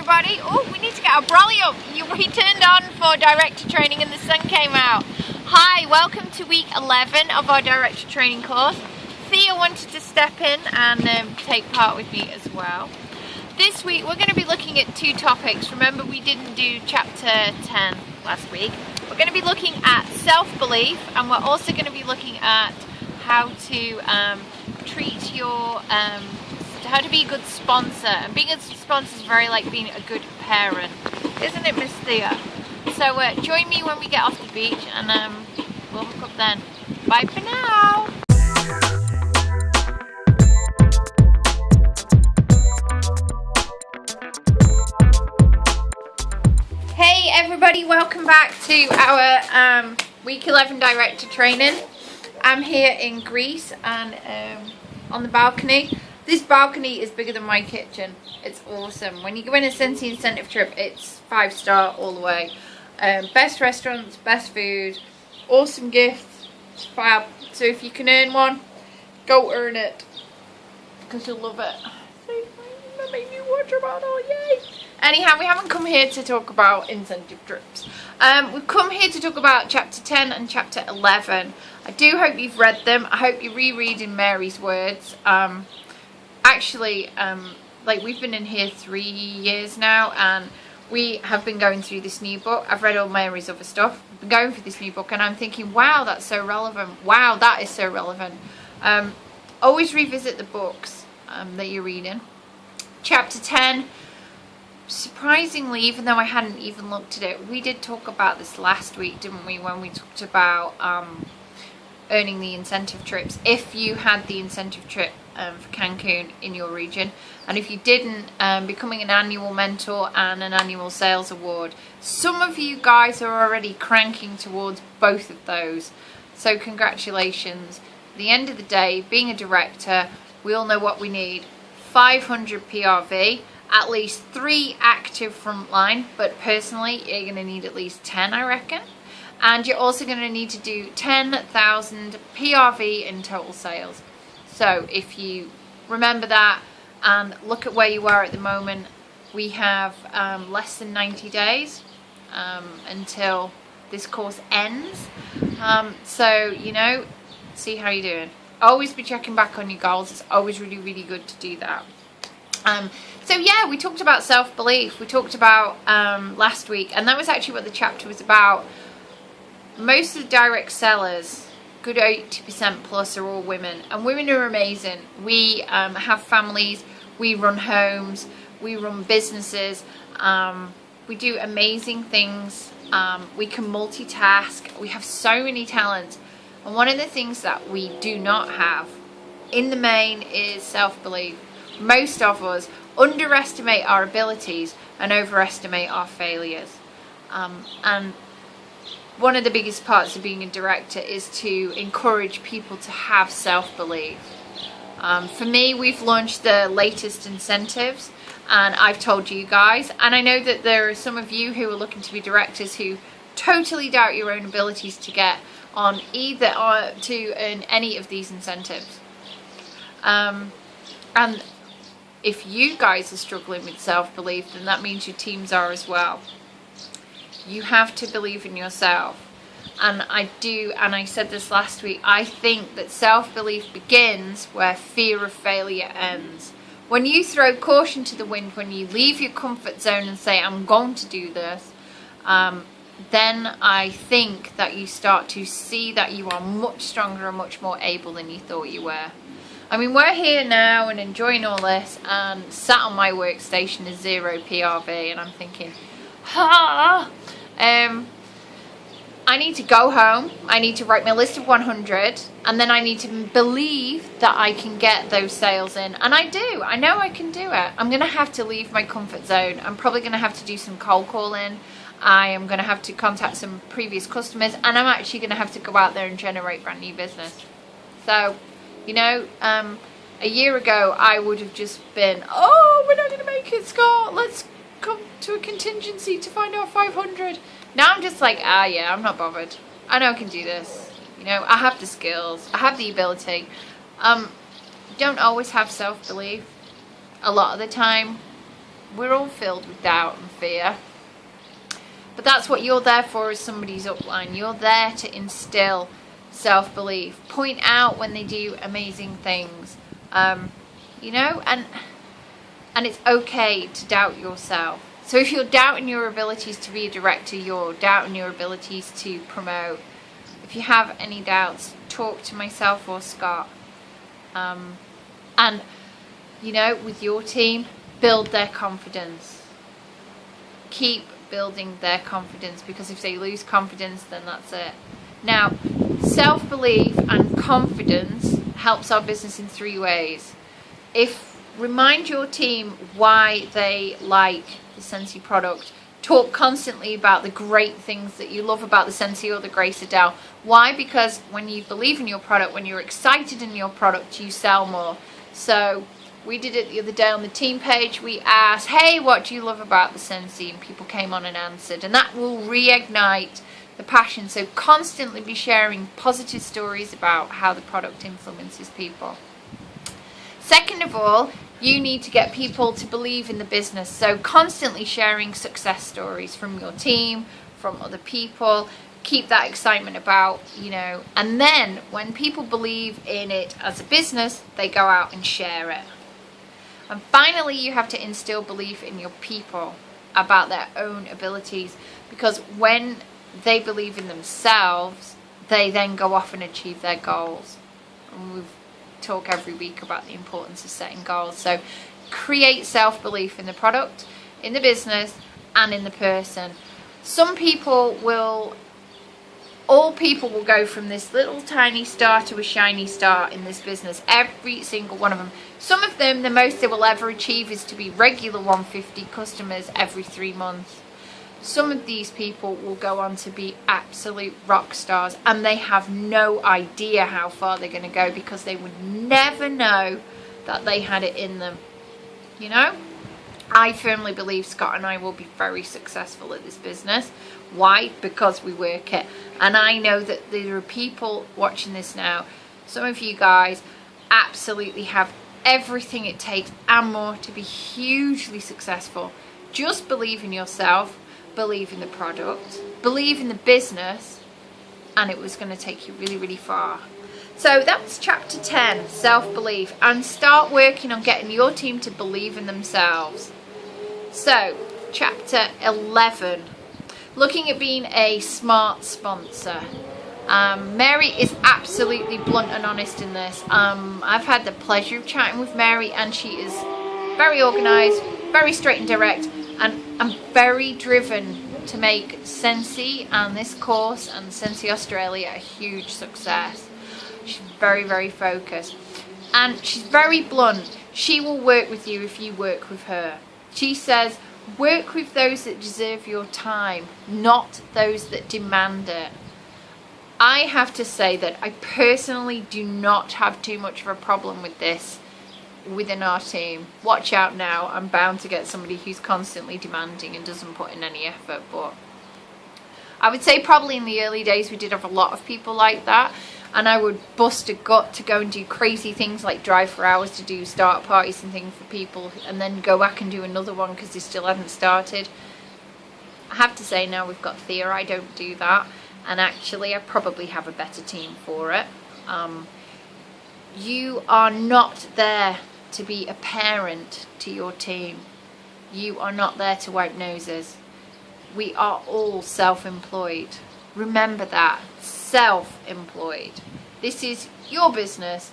everybody. Oh, we need to get our brolly up. We turned on for director training and the sun came out. Hi, welcome to week 11 of our director training course. Thea wanted to step in and take part with me as well. This week we're going to be looking at two topics. Remember, we didn't do chapter 10 last week. We're going to be looking at self-belief, and we're also going to be looking at how to treat your how to be a good sponsor. And being a sponsor is very like being a good parent, isn't it, Miss Thea? So join me when we get off the beach, and we'll hook up then. Bye for now. Hey everybody, welcome back to our week 11 director training. I'm here in Greece and on the balcony. This balcony is bigger than my kitchen. It's awesome. When you go in a Scentsy incentive trip, it's 5-star all the way. Best restaurants, best food, awesome gifts, it's fab. So if you can earn one, go earn it, because you'll love it. That made me water bottle, yay! Anyhow, we haven't come here to talk about incentive trips. We've come here to talk about chapter 10 and chapter 11. I do hope you've read them. I hope you're rereading Mary's words. Actually, like we've been in here 3 years now, and we have been going through this new book. I've read all Mary's other stuff. I've been going through this new book, and I'm thinking, wow, that's so relevant. Wow, that is so relevant. Always revisit the books that you're reading. Chapter 10, surprisingly, even though I hadn't even looked at it, we did talk about this last week, didn't we, when we talked about earning the incentive trips, if you had the incentive trip for Cancun in your region, and if you didn't, becoming an annual mentor and an annual sales award. Some of you guys are already cranking towards both of those, so congratulations. At the end of the day, being a director, we all know what we need: 500 PRV, at least 3 active frontline, but personally you're going to need at least 10, I reckon. And you're also going to need to do 10,000 PRV in total sales. So if you remember that and look at where you are at the moment, we have less than 90 days until this course ends. So, you know, see how you're doing. Always be checking back on your goals. It's always really, really good to do that. So yeah, we talked about self-belief. We talked about last week, and that was actually what the chapter was about. Most of the direct sellers, good 80% plus, are all women, and women are amazing. We have families, we run homes, we run businesses, we do amazing things, we can multitask, we have so many talents, and one of the things that we do not have in the main is self-belief. Most of us underestimate our abilities and overestimate our failures, and one of the biggest parts of being a director is to encourage people to have self-belief. For me, we've launched the latest incentives, and I've told you guys, and I know that there are some of you who are looking to be directors who totally doubt your own abilities to get on either or to earn any of these incentives. And if you guys are struggling with self-belief, then that means your teams are as well. You have to believe in yourself. And I do, and I said this last week, I think that self-belief begins where fear of failure ends. When you throw caution to the wind, when you leave your comfort zone and say, I'm going to do this, then I think that you start to see that you are much stronger and much more able than you thought you were. I mean, we're here now and enjoying all this, and sat on my workstation is 0 PRV, and I'm thinking, I need to go home, I need to write my list of 100, and then I need to believe that I can get those sales in. And I do. I know I can do it. I'm going to have to leave my comfort zone. I'm probably going to have to do some cold calling. I am going to have to contact some previous customers, and I'm actually going to have to go out there and generate brand new business. So, you know, a year ago I would have just been, oh, we're not going to make it, Scott, let's come to a contingency to find out 500. Now I'm just like, yeah, I'm not bothered. I know I can do this. You know, I have the skills, I have the ability. Don't always have self-belief. A lot of the time We're all filled with doubt and fear. But that's what you're there for as somebody's upline. You're there to instill self-belief. Point out when they do amazing things. You know, and it's okay to doubt yourself. So if you're doubting your abilities to be a director, you're doubting your abilities to promote. If you have any doubts, talk to myself or Scott. And, you know, with your team, build their confidence. Keep building their confidence, because if they lose confidence, then that's it. Now, self-belief and confidence helps our business in 3 ways. Remind your team why they like the Scentsy product. Talk constantly about the great things that you love about the Scentsy or the Grace Adele. Why? Because when you believe in your product, when you're excited in your product, you sell more. So we did it the other day on the team page. We asked, hey, what do you love about the Scentsy? And people came on and answered. And that will reignite the passion. So constantly be sharing positive stories about how the product influences people. Second of all, you need to get people to believe in the business. So constantly sharing success stories from your team, from other people. Keep that excitement about, you know. And then when people believe in it as a business, they go out and share it. And finally, you have to instill belief in your people about their own abilities. Because when they believe in themselves, they then go off and achieve their goals. And we've talk every week about the importance of setting goals. So create self-belief in the product, in the business, and in the person. All people will go from this little tiny star to a shiny star in this business, every single one of them. Some of them, the most they will ever achieve is to be regular 150 customers every 3 months. Some of these people will go on to be absolute rock stars, and they have no idea how far they're going to go, because they would never know that they had it in them. You know? I firmly believe Scott and I will be very successful at this business. Why? Because we work it. And I know that there are people watching this now. Some of you guys absolutely have everything it takes and more to be hugely successful. Just believe in yourself. Believe in the product, believe in the business, and it was going to take you really, really far. So that's chapter 10, self-belief, and start working on getting your team to believe in themselves. So chapter 11, looking at being a smart sponsor. Mary is absolutely blunt and honest in this. I've had the pleasure of chatting with Mary, and she is very organised, very straight and direct, and I'm very driven to make Scentsy and this course and Scentsy Australia a huge success. She's very, very focused. And she's very blunt. She will work with you if you work with her. She says, work with those that deserve your time, not those that demand it. I have to say that I personally do not have too much of a problem with this within our team. Watch out now, I'm bound to get somebody who's constantly demanding and doesn't put in any effort. But I would say probably in the early days we did have a lot of people like that, and I would bust a gut to go and do crazy things like drive for hours to do start parties and things for people, and then go back and do another one because they still hadn't started. I have to say now we've got Thea, I don't do that, and actually I probably have a better team for it. You are not there to be a parent to your team. You are not there to wipe noses. We are all self-employed. Remember that. Self-employed. This is your business,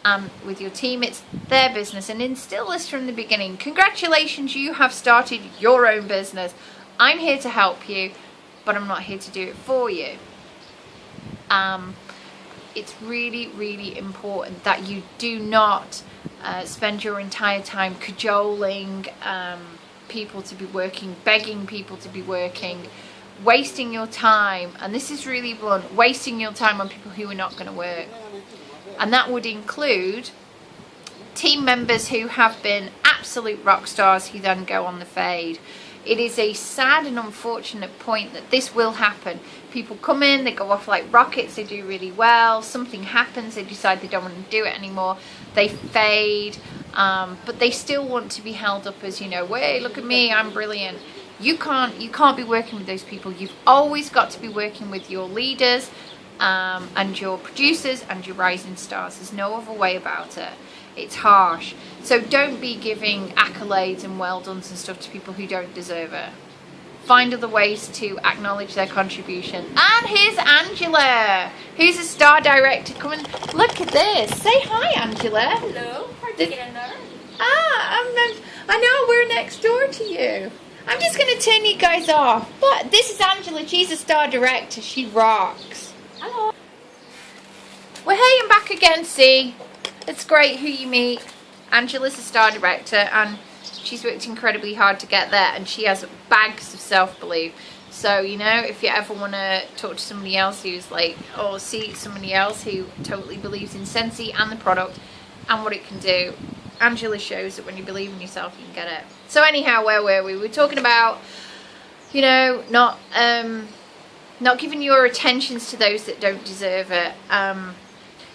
and with your team it's their business. And instill this from the beginning. Congratulations, you have started your own business. I'm here to help you, but I'm not here to do it for you. It's really, really important that you do not spend your entire time cajoling people to be working, begging people to be working, wasting your time, and this is really blunt, wasting your time on people who are not going to work. And that would include team members who have been absolute rock stars who then go on the fade. It is a sad and unfortunate point that this will happen. People come in, they go off like rockets, they do really well, something happens, they decide they don't want to do it anymore, they fade, but they still want to be held up as, you know, hey, look at me, I'm brilliant. You can't be working with those people. You've always got to be working with your leaders and your producers and your rising stars. There's no other way about it. It's harsh. So don't be giving accolades and well dones and stuff to people who don't deserve it. Find other ways to acknowledge their contribution. And here's Angela, who's a star director. Come and look at this. Say hi, Angela. Hello. Hard to get in there. I know, we're next door to you. I'm just going to turn you guys off. But this is Angela. She's a star director. She rocks. Hello. Well, hey, I'm back again, see. It's great who you meet. Angela's a star director, and she's worked incredibly hard to get there, and she has bags of self-belief. So, you know, if you ever want to talk to somebody else who's like, or see somebody else who totally believes in Scentsy and the product and what it can do, Angela shows that when you believe in yourself, you can get it. So anyhow, where were we? We were talking about, you know, not giving your attentions to those that don't deserve it.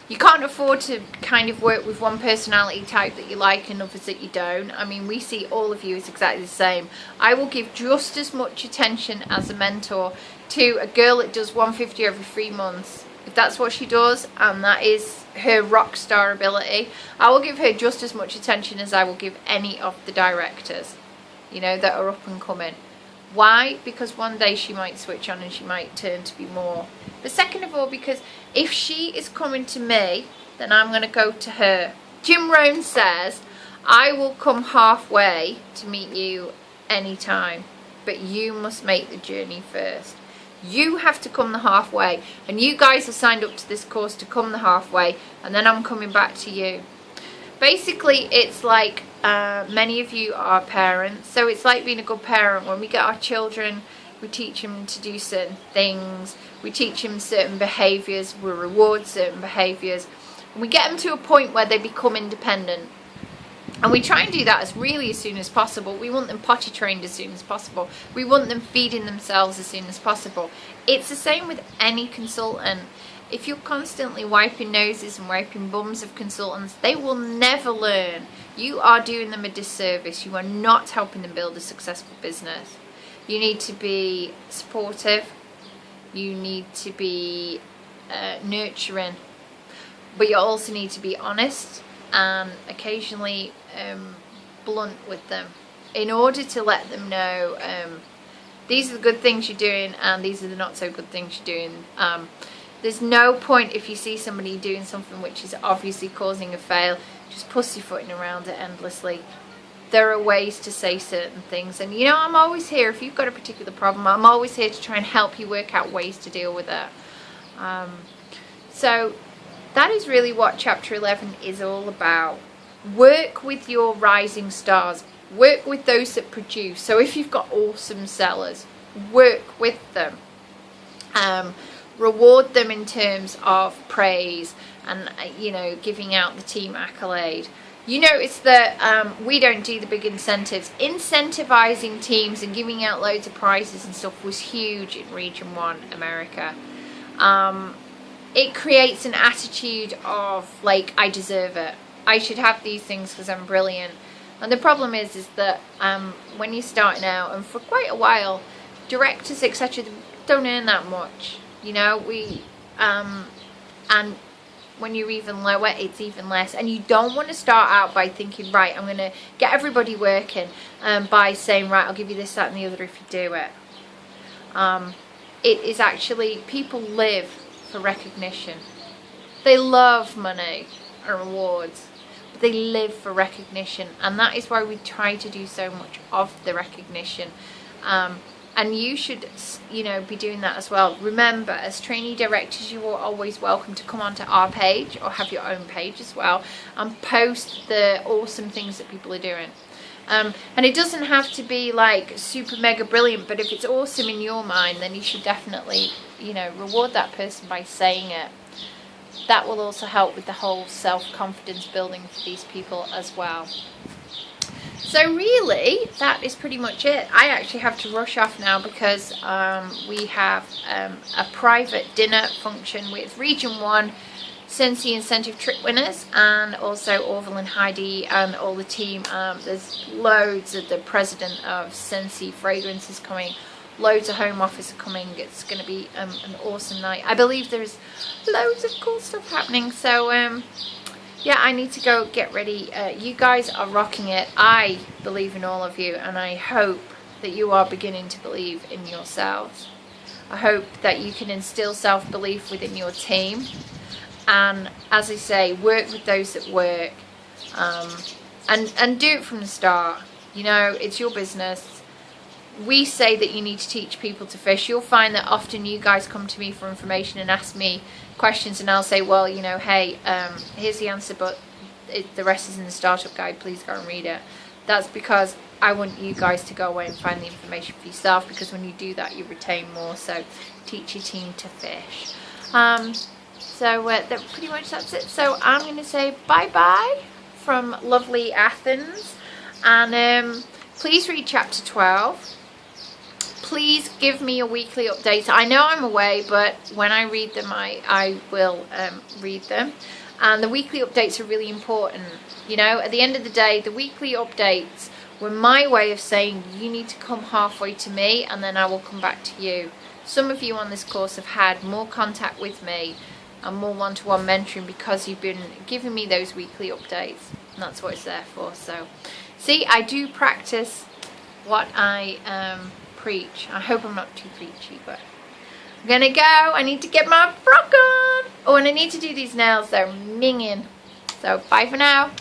You can't afford to kind of work with one personality type that you like and others that you don't. I mean, we see all of you as exactly the same. I will give just as much attention as a mentor to a girl that does 150 every 3 months. If that's what she does and that is her rock star ability, I will give her just as much attention as I will give any of the directors, you know, that are up and coming. Why? Because one day she might switch on and she might turn to be more. But second of all, because if she is coming to me, then I'm going to go to her. Jim Rohn says, I will come halfway to meet you anytime, but you must make the journey first. You have to come the halfway, and you guys are signed up to this course to come the halfway, and then I'm coming back to you. Basically, it's like many of you are parents, so it's like being a good parent. When we get our children, we teach them to do certain things, we teach them certain behaviours, we reward certain behaviours, and we get them to a point where they become independent. And we try and do that as soon as possible. We want them potty trained as soon as possible. We want them feeding themselves as soon as possible. It's the same with any consultant. If you're constantly wiping noses and wiping bums of consultants, they will never learn. You are doing them a disservice. You are not helping them build a successful business. You need to be supportive. You need to be nurturing. But you also need to be honest and occasionally blunt with them in order to let them know these are the good things you're doing and these are the not so good things you're doing. There's no point if you see somebody doing something which is obviously causing a fail, just pussyfooting around it endlessly. There are ways to say certain things, and you know, I'm always here. If you've got a particular problem, I'm always here to try and help you work out ways to deal with it. So that is really what chapter 11 is all about. Work with your rising stars. Work with those that produce. So if you've got awesome sellers, work with them. Reward them in terms of praise and, you know, giving out the team accolade. You notice that we don't do the big incentives. Incentivizing teams and giving out loads of prizes and stuff was huge in Region 1 America. It creates an attitude of, like, I deserve it. I should have these things because I'm brilliant. And the problem is that when you're starting out, and for quite a while, directors, etc., don't earn that much. You know, and when you're even lower, it's even less. And you don't want to start out by thinking, right, I'm going to get everybody working by saying, right, I'll give you this, that, and the other if you do it. It is actually, people live for recognition. They love money and rewards, but they live for recognition, and that is why we try to do so much of the recognition. And you should, you know, be doing that as well. Remember, as trainee directors, you are always welcome to come onto our page or have your own page as well and post the awesome things that people are doing. And it doesn't have to be like super mega brilliant, but if it's awesome in your mind, then you should definitely, you know, reward that person by saying it. That will also help with the whole self-confidence building for these people as well. So really, that is pretty much it. I actually have to rush off now because we have a private dinner function with Region 1 Scentsy incentive trip winners, and also Orville and Heidi and all the team. There's loads of the president of Scentsy fragrances coming. Loads of home office are coming. It's going to be an awesome night. I believe there's loads of cool stuff happening. So yeah, I need to go get ready. You guys are rocking it. I believe in all of you, and I hope that you are beginning to believe in yourselves. I hope that you can instill self-belief within your team, and as I say, work with those that work, and do it from the start. You know, it's your business. We say that you need to teach people to fish. You'll find that often you guys come to me for information and ask me questions, and I'll say, well, you know, hey, here's the answer, but the rest is in the startup guide. Please go and read it. That's because I want you guys to go away and find the information for yourself, because when you do that, you retain more. So teach your team to fish. That pretty much that's it. So I'm going to say bye-bye from lovely Athens, and please read chapter 12. Please give me your weekly updates. I know I'm away, but when I read them, I will read them. And the weekly updates are really important. You know, at the end of the day, the weekly updates were my way of saying you need to come halfway to me, and then I will come back to you. Some of you on this course have had more contact with me and more one-to-one mentoring because you've been giving me those weekly updates, and that's what it's there for. So, see, I do practice what I preach. I hope I'm not too preachy, but I'm gonna go. I need to get my frock on. Oh, and I need to do these nails. They're minging. So bye for now.